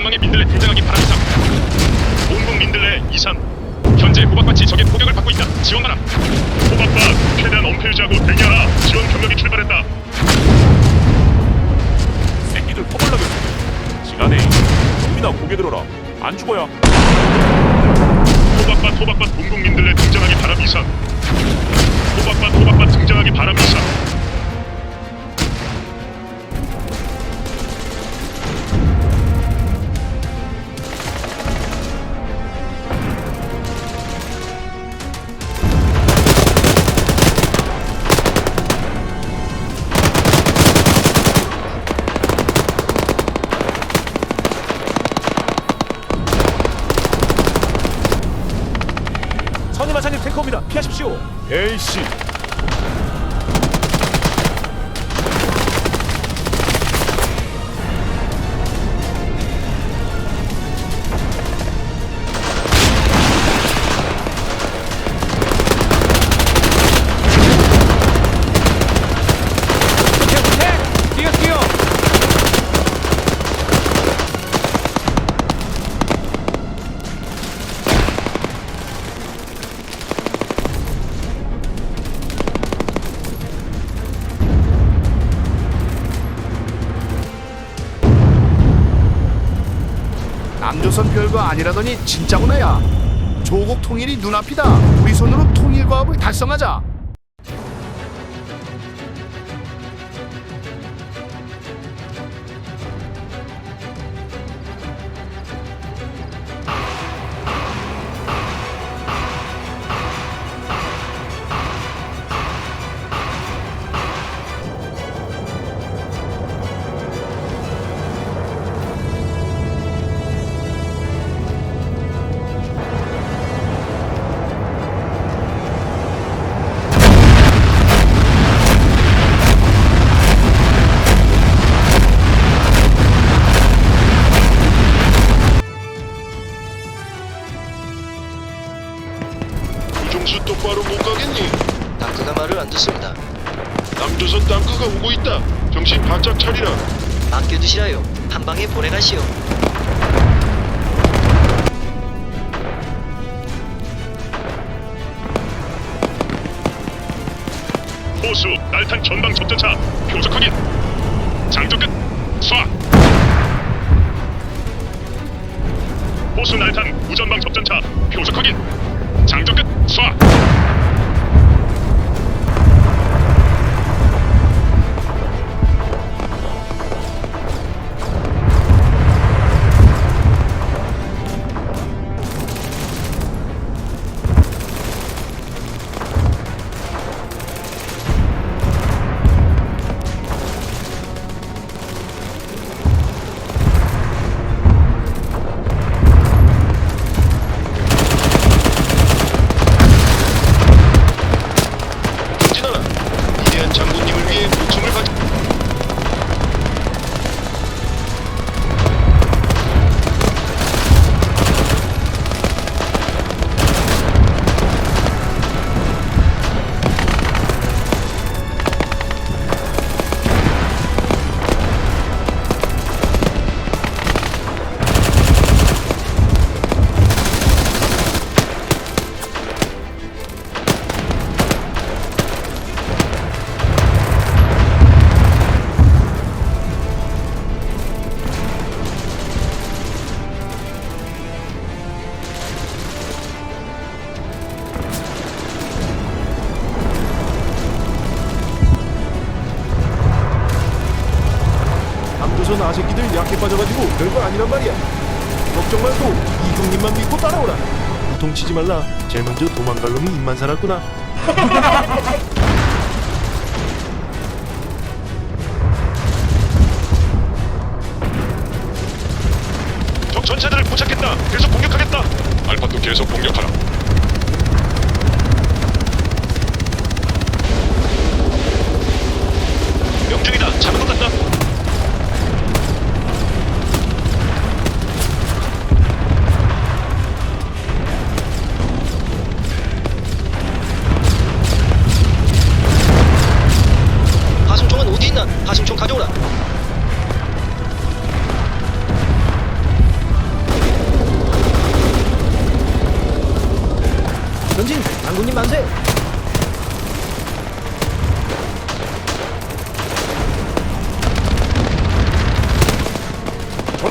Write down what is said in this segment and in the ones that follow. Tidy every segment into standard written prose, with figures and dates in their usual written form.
전망에 민들레 등장하기 바랍니다. 공군 민들레 이산. 현재 호박밭이 적의 포격을 받고 있다. 지원하라. 호박밭 최대한 엄폐유지하고 대기하라. 지원 병력이 출발했다. 새끼들 퍼블럭을 시간에 좀비나 고개 들어라. 안 죽어야. 호박밭 공군 민들레 등장하기 바람 이산. 호박밭 등장하기 바람 이산. 선임하사님 탱커입니다. 피하십시오. 에이씨. 뛰어! 남조선 별거 아니라더니 진짜구나야. 조국 통일이 눈앞이다. 우리 손으로 통일과업을 달성하자. 우중수 똑바로 못 가겠니? 땅크가 말을 안 듣습니다. 남조선 땅크가 오고 있다. 정신 바짝 차리라. 맡겨두시라요. 한 방에 보내가시오. 호수 날탄 전방 접전차 표적 확인. 장전 끝. 쏴. 호수 날탄 우전방 접전차 표적 확인. 장전 끝. 쏴. 장군님을 위해 목숨을 바쳐. 남조선 아새끼들 약해 빠져가지고 별거 아니란 말이야. 걱정 말고 이 형님만 믿고 따라오라. 우통치지 말라. 제일 먼저 도망갈 놈이 입만 살았구나. 적 전차들을 포착했다. 계속 공격하겠다. 알파도 계속 공격하라. 명중이다. 잡은 것 같다. 하승총은 어디 있나? 하승총 가져오라.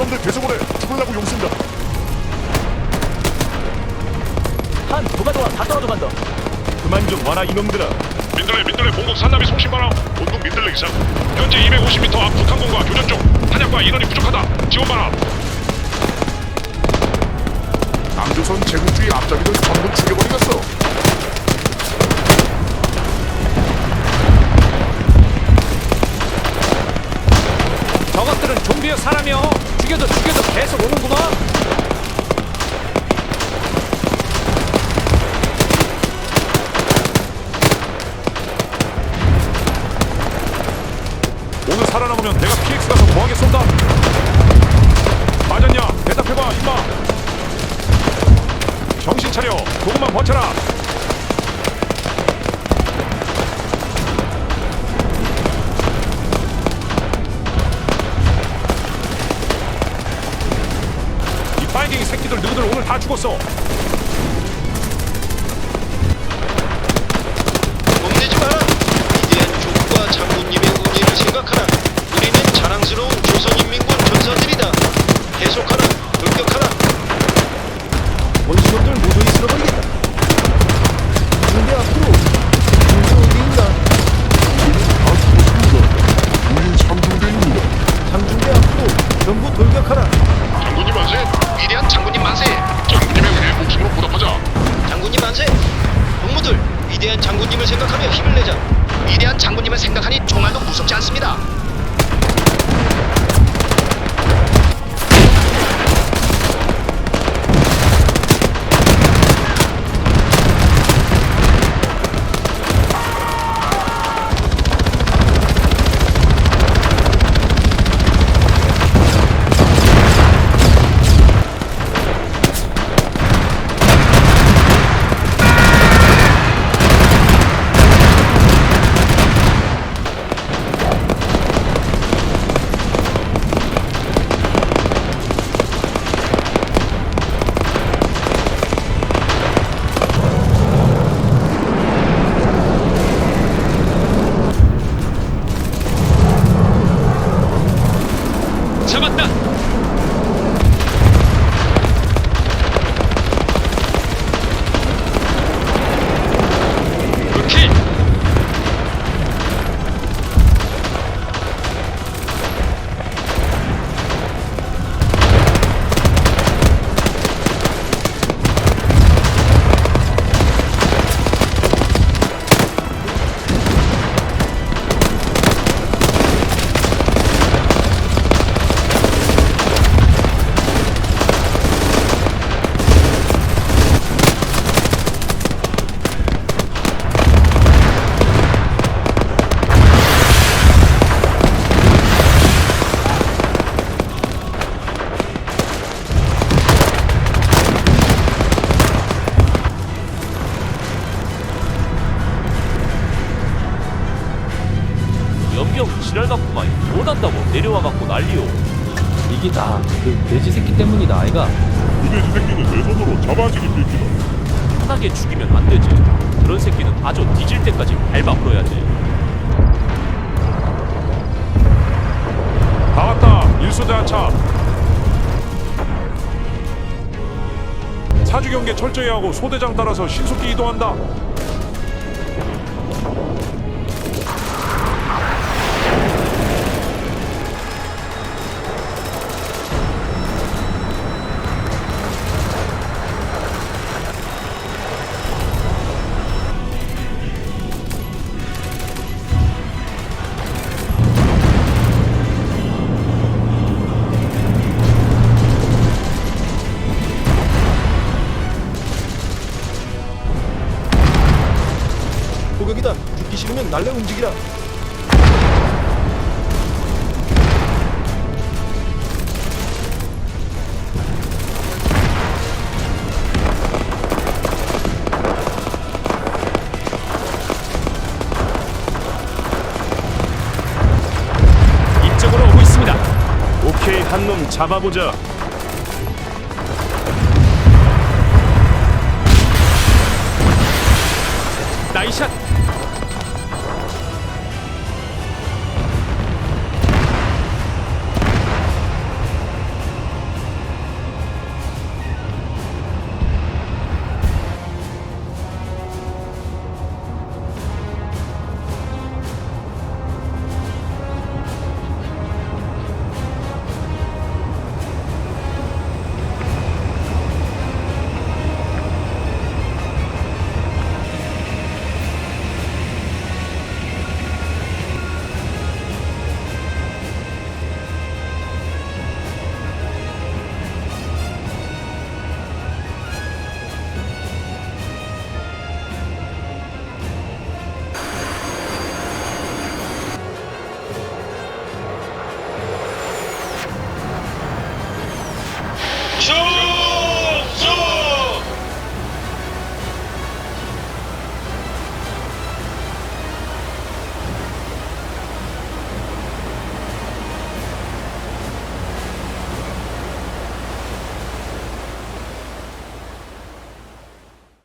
이놈들 대소문에 죽으려고 용쓴다. 한 누가 도와 다 떨어져간다. 그만 좀 와라 이놈들아. 민들레 공국 산남이 송신바람 본국 민들레 이상 현재 250m 앞 북한공과 교전 중 탄약과 인원이 부족하다. 지원바람. 남조선 제국주의 앞잡이들 전부 죽여버리겠어. 저것들은 좀비의 사람이요. 죽여도 계속 오는구만. 오늘 살아남으면 내가 PX 가서 뭐하게 쏜다. 맞았냐? 대답해봐 임마. 정신 차려. 조금만 버텨라. 이 빨갱이 새끼들 누구들 오늘 다 죽었어. 겁내지 마라. 위대한 조국과 장군님의 은혜를 생각하라. 우리는 자랑스러운 조선인민군 전사들이다. 계속하라. 돌격하라. 원시놈들 모조리 쓸어버리겠다. 준비 앞으로. 준비 어디 있나? 우린 삼중대입니다. 장준비 앞으로. 전부 돌격하라. 장군님 만세. 위대한 장군님 만세. 장군님의 은혜 목숨으로 보답하자. 장군님 만세. 동무들 위대한 장군님을 생각하며 힘을 내자. 위대한 장군님을 생각하니 총알도 무섭지 않습니다. 잡았다. 오케이. 연병 지랄같구만. 못한다고 내려와갖고 난리요. 이게 다 그 돼지 새끼 때문이다 아이가. 그 돼지 새끼는 내 손으로 잡아지기 빌기다. 편하게 죽이면 안 되지. 그런 새끼는 아주 뒤질 때까지 밟아 물어야지. 다 왔다. 일소대 한차. 사주 경계 철저히 하고 소대장 따라서 신속히 이동한다. 포격이다. 죽기 싫으면 날래 움직이라. 이쪽으로 오고 있습니다. 오케이, 한 놈 잡아보자. 나이샷.